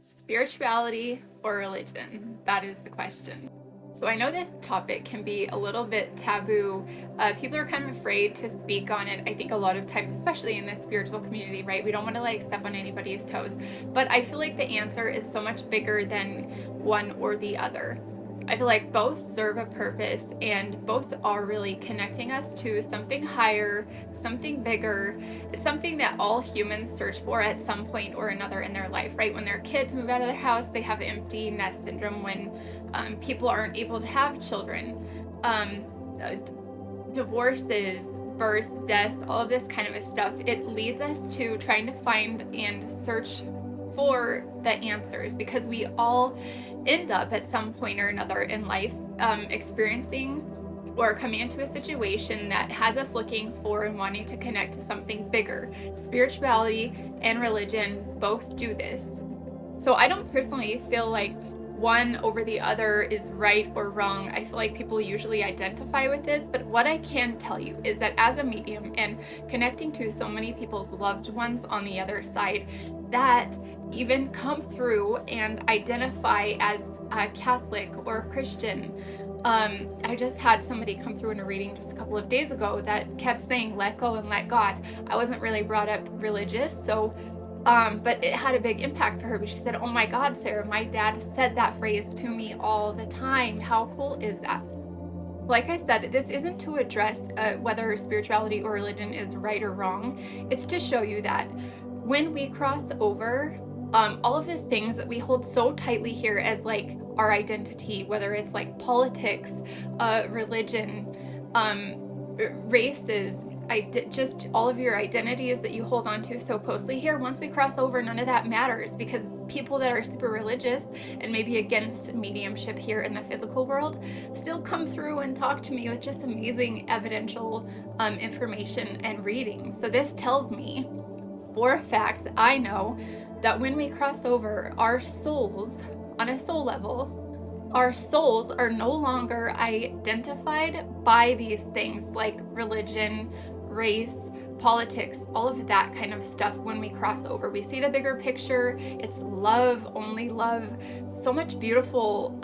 Spirituality or religion? That is the question. So I know this topic can be a little bit taboo. People are kind of afraid to speak on it. I think a lot of times, especially in the spiritual community, right? We don't want to step on anybody's toes. But I feel like the answer is so much bigger than one or the other. I feel like both serve a purpose and both are really connecting us to something higher, something bigger. It's something that all humans search for at some point or another in their life, right? When their kids move out of their house, they have empty nest syndrome. When people aren't able to have children, divorces, births, deaths, all of this kind of stuff, it leads us to trying to find and search for the answers, because we all end up at some point or another in life experiencing or coming into a situation that has us looking for and wanting to connect to something bigger. Spirituality and religion both do this. So I don't personally feel like one over the other is right or wrong. I feel like people usually identify with this, but what I can tell you is that as a medium and connecting to so many people's loved ones on the other side that even come through and identify as a Catholic or Christian. I just had somebody come through in a reading just a couple of days ago that kept saying, let go and let God. I wasn't really brought up religious, so but it had a big impact for her. But she said, oh my God, Sarah, my dad said that phrase to me all the time. How cool is that? Like I said, this isn't to address whether spirituality or religion is right or wrong. It's to show you that when we cross over, all of the things that we hold so tightly here as our identity, whether it's politics, religion, races, just all of your identities that you hold on to so closely here, once we cross over, none of that matters, because people that are super religious and maybe against mediumship here in the physical world still come through and talk to me with just amazing evidential information and readings. So this tells me for a fact that I know that when we cross over, our souls, on a soul level, our souls are no longer identified by these things like religion, race, politics, all of that kind of stuff. When we cross over, we see the bigger picture. It's love, only love. So much beautiful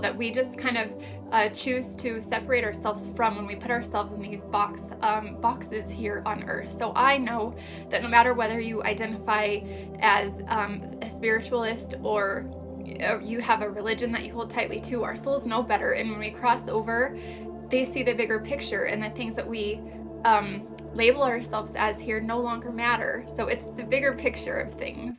that we just kind of choose to separate ourselves from when we put ourselves in these boxes here on earth. So I know that no matter whether you identify as a spiritualist or you have a religion that you hold tightly to, our souls know better. And when we cross over, they see the bigger picture, and the things that we label ourselves as here no longer matter. So it's the bigger picture of things.